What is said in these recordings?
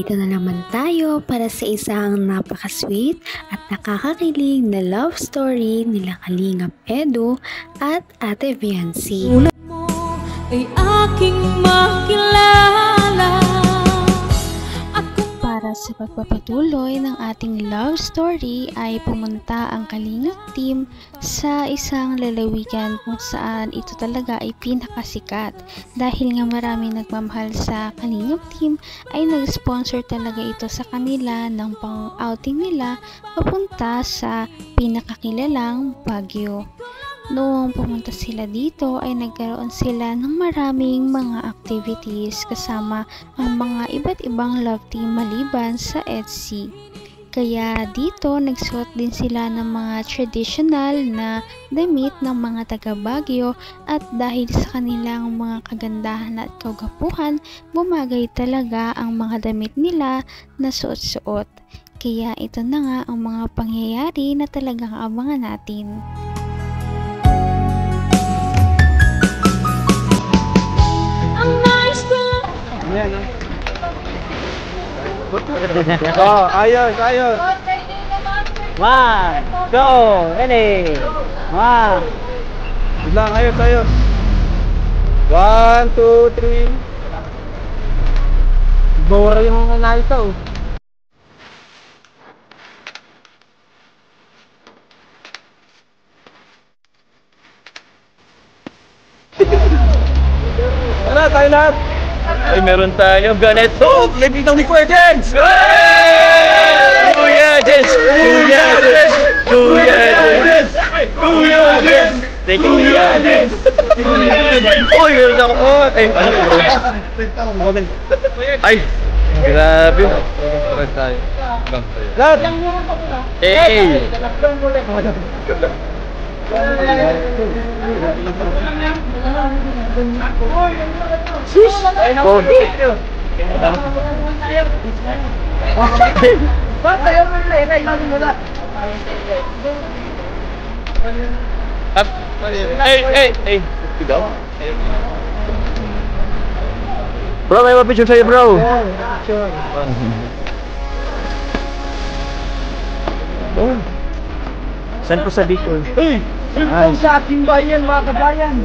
Narito na naman tayo para sa isang napaka-sweet at nakakakilig na love story nila Kalingap Edu at Ate Viancy. Sulat mo ay aking makilala. Para sa pagpapatuloy ng ating love story ay pumunta ang Kalingap team sa isang lalawigan kung saan ito talaga ay pinakasikat. Dahil nga maraming nagmamahal sa Kalingap team ay nag-sponsor talaga ito sa kanila ng pang-outing nila papunta sa pinakakilalang Baguio. Noong pumunta sila dito ay nagkaroon sila ng maraming mga activities kasama ang mga iba't ibang love team maliban sa EDSI. Kaya dito nagsuot din sila ng mga traditional na damit ng mga taga Baguio at dahil sa kanilang mga kagandahan at kagapuhan, bumagay talaga ang mga damit nila na suot-suot. Kaya ito na nga ang mga pangyayari na talagang abangan natin. Yan, oh, ayos, ayos. 1, 2, ready. 1. Bilang, ayos, ayos. 1, 2, 3. Bora yung nalito. Tara, tayo lahat. Ay, meron tayong ganito! Lipitang ni Kuya Jens! Kuya Jens! Kuya Jens! Kuya Jens! Kuya Jens! Thank you, Kuya Jens! Uy, meron ako! Ay! Grabe! Meron tayo. Lahat! Hey! Sus! Oh, dito! Hey! Tigaw? Bro, may mapicture sa'yo, bro! Oh! Saan po sa Bicol? Hey! Yun sa ating bayan, mga kabayan!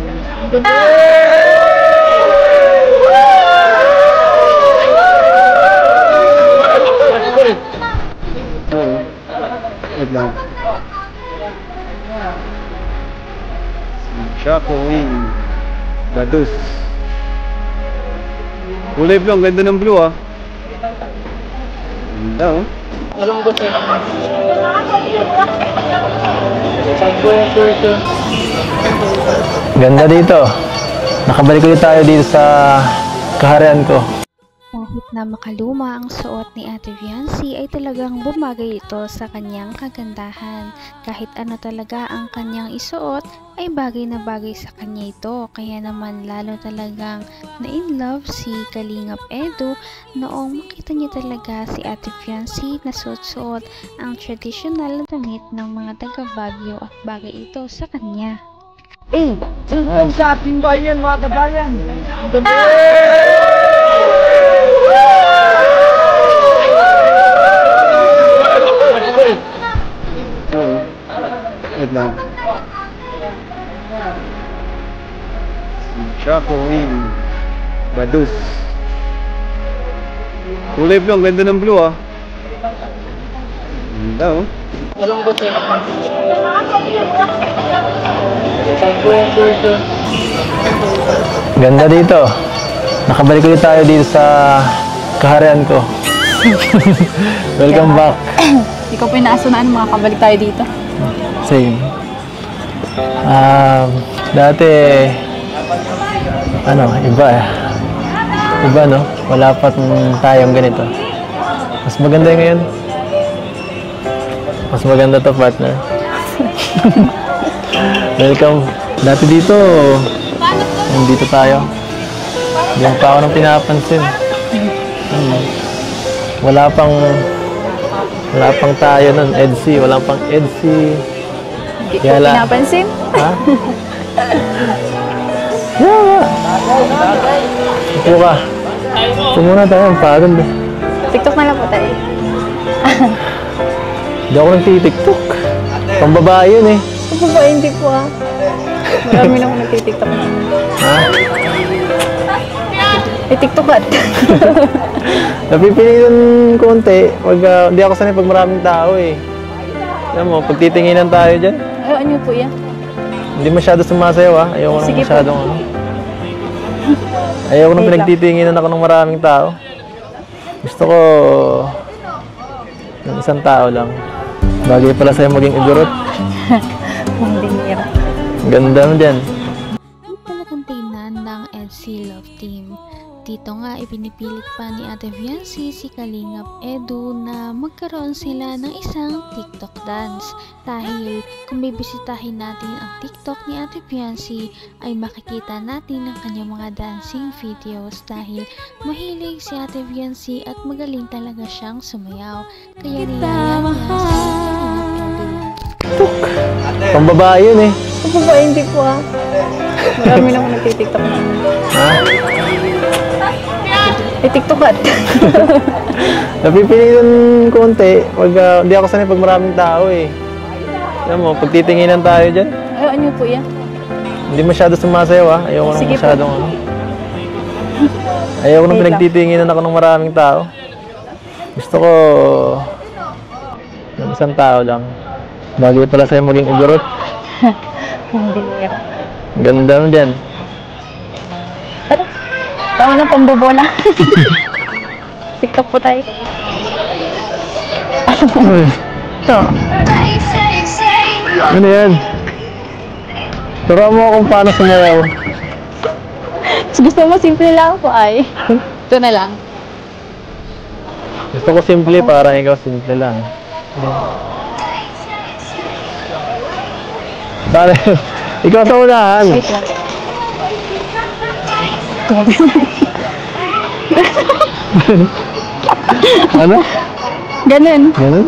Wait lang. Chaco Wing Badus. Kulay blue, ang ganda ng blue ah. Ganda oh. Alam ko sa'yo. Ganda dito. Nakabalik ulit tayo dito sa kaharian ko. Kahit na makaluma ang suot ni Ate Viancy ay talagang bumagay ito sa kanyang kagandahan. Kahit ano talaga ang kanyang isuot ay bagay na bagay sa kanya ito. Kaya naman lalo talagang na-in-love si Kalingap Edu noong makita niya talaga si Ate Viancy na suot-suot ang traditional na damit ng mga taga Baguio at bagay ito sa kanya. Sa ating bayan, mga kabayan! Wait lang. Chaco Wing Badus. Kulay blue, ang ganda ng blue ah. Ganda oh. Alam ko sa'yo. Ganda dito. Nakabalik ulit tayo dito sa kaharian ko. Welcome back. Ikaw po yung naasunaan, makakabalik tayo dito. Same. Dati, iba eh. Iba no? Wala pa tayong ganito. Mas maganda yung ngayon. Mas maganda to, partner. Welcome. Dati dito, dito tayo. Diyan pa ako nang pinapansin. Wala pang tayo nun, EDSI. Wala pang EDSI. Hindi ko pinapansin. Ha? Yeah. Upo ka. Upo muna tayo, ang pagod. TikTok na lang po tayo. Hindi ako nagtitiktok. Pambabae yun eh. Ito po, hindi po ah. Marami na ako nagtitiktok na. Ha? TikTok at. Napipilitan konti pag hindi ako sanay pag maraming tao eh. Alam mo, pag titinginan tayo dyan, Ano niyo po yan? hindi masyado sumasayaw ah. Ayoko nang Sige po. masyadong ano. Ayoko nang Wait lang. pinagtitinginan ako ng maraming tao. Gusto ko ng isang tao lang. Bagay pala sa'yo maging igurot. Hindi nira. Ganda mo dyan. Ang talagang tingnan ng EDC Love Team. Dito nga ipinipilit pa ni Ate Fiancy si Kalingap Edu na magkaroon sila ng isang TikTok dance. Dahil kung bibisitahin natin ang TikTok ni Ate Fiancy ay makikita natin ang kanyang mga dancing videos dahil mahilig si Ate Fiancy at magaling talaga siyang sumayaw. Kaya niyaya niya si Kalingap Edu. Pambabae yun eh. Ito po, hindi po ah. Marami na ako nagtitiktok na. Ha? TikTok at. Napipilitan konti pag hindi ako sanay pag maraming tao eh. Alam mo, pag titinginan tayo dyan, Ano niyo po yan? hindi masyado sumasayaw ah. Ayoko nang Sige po. masyadong ano. Ayoko nang Wait lang. pinagtitinginan ako ng maraming tao. Gusto ko ng isang tao lang. Bagay pala sa'yo maging igurot. Hindi nira. Ganda mo dyan. Tama na pambobola. TikTok po tayo. Ito. Ano yan? Turo mo kung paano sumayaw. Gusto mo simple lang po ay. Ito na lang. Gusto ko simple para ikaw simple lang. Pare, ikaw sa unahan. Wait lang. Ano? Ganun. Ganun?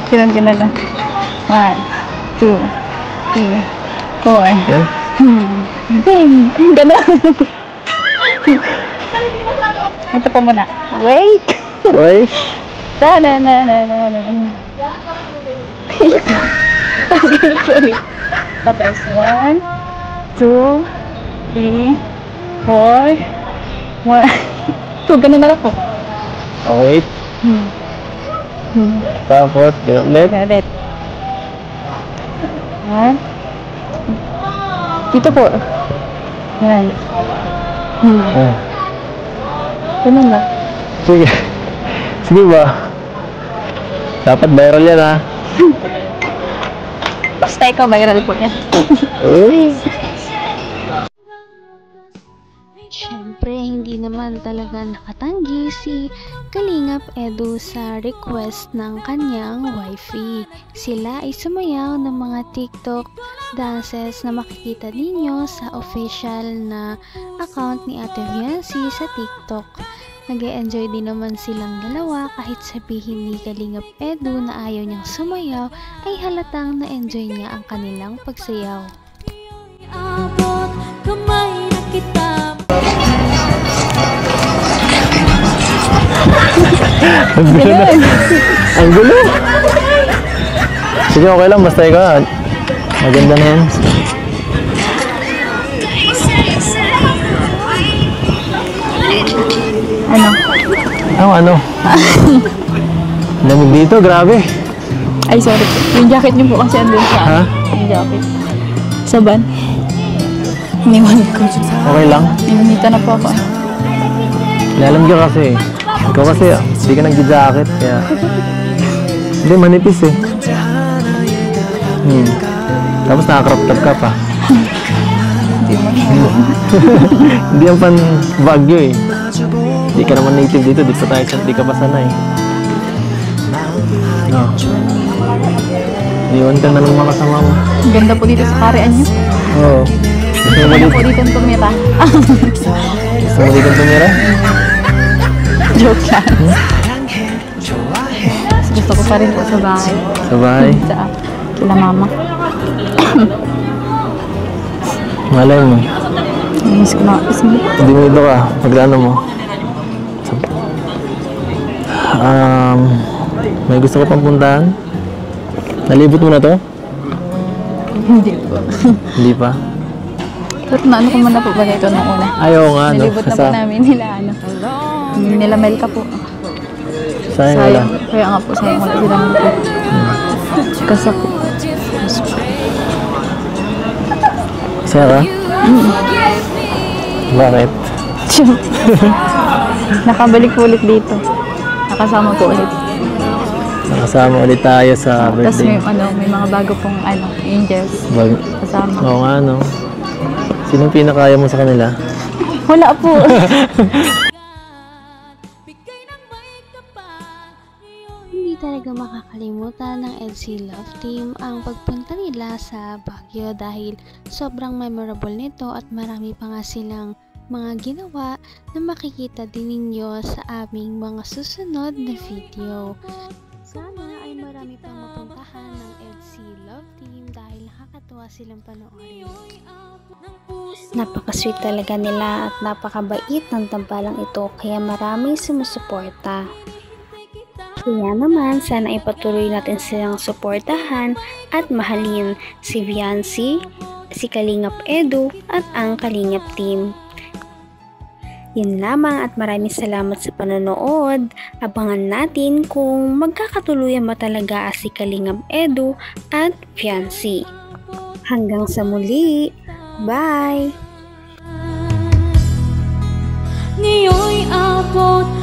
Ganun lang. 1, 2, 3, 4. Yan? Ganun. Ito pa muna. Wait. Uy? Na. Sorry. Tapos 1, 2, 3, 4, 1. So, ganun na lang po. Oh, wait. Tapos, ganun ulit. Galit. 1. Dito po. Yan. Ah. Ganun lang. Sige. Sige ba? Dapat viral yan ha. Basta ikaw, viral po yan. Uy! Siyempre, hindi naman talaga nakatanggi si Kalingap Edu sa request ng kanyang wifey. Sila ay sumayaw ng mga TikTok dances na makikita ninyo sa official na account ni Ate Fiancy sa TikTok. Nag-e-enjoy din naman silang dalawa kahit sabihin ni Kalingap Edu na ayaw niyang sumayaw ay halatang na-enjoy niya ang kanilang pagsayaw. Abot kamay na kita. Ang gulo na. Ang gulo! Sige, okay lang. Basta ikaw. Maganda na yan. Ano? Ano? Lamig dito, grabe. Ay, sorry po. Yung jacket niyo po kasi andun sa Ha? Yung jacket. Sa van. Iniwan ko. Okay lang. Inunita na po ako. Lalam ka kasi. Ikaw kasi, hindi ka nag-jacket. Kaya... Hindi, manipis eh. Tapos naka-crop top ka pa. Hindi mo na. Hindi yan pan Baguio eh. Hindi ka naman native dito, di ka pa sanay. No. Iwan ka na ng mga kasama mo. Ang ganda po dito sa karean niyo. Oo. Gusto mo Ano dito? po dito tumira? Gusto mo dito tumira? Joke lang. Gusto ko pa rin po sa bahay. Sa bahay? Sa kila mama. Malay mo. Miss ko na. Hindi mo dito ka. Pagdano mo. May gusto ka pang puntahan? Nalibot mo na to? Hindi po. Hindi pa? But naano ko muna po ba ito nung una? Ayaw nga, no? Nilibot na po namin nila, nila Melka po. Sayang wala. Kaya nga po, sayang wala sila po. Kasak po. Saya ka? Bakit? Nakabalik po ulit dito. Nakasama po ulit. Nakasama ulit tayo sa Tapos birthday. may mga bago pong angels. Kasama. Oo nga, no? Sinong pinakaya mo sa kanila? Wala po. Hindi talaga makakalimutan ng EDSI Love Team ang pagpunta nila sa Baguio dahil sobrang memorable nito at marami pa nga silang mga ginawa na makikita din ninyo sa aming mga susunod na video. Sana ay marami pang mapuntahan ng EDSI Love Team dahil nakakatuwa silang panoorin. Napaka-sweet talaga nila at napakabait ng tambalang ito kaya maraming sumusuporta. Kaya naman, sana ipatuloy natin silang suportahan at mahalin si Viancy, si Kalingap Edu at ang Kalingap Team. Yun lamang at maraming salamat sa panonood. Abangan natin kung magkakatuluyan ba talaga si Kalingap Edu at Viancy. Hanggang sa muli. Bye! Ngayon'y abot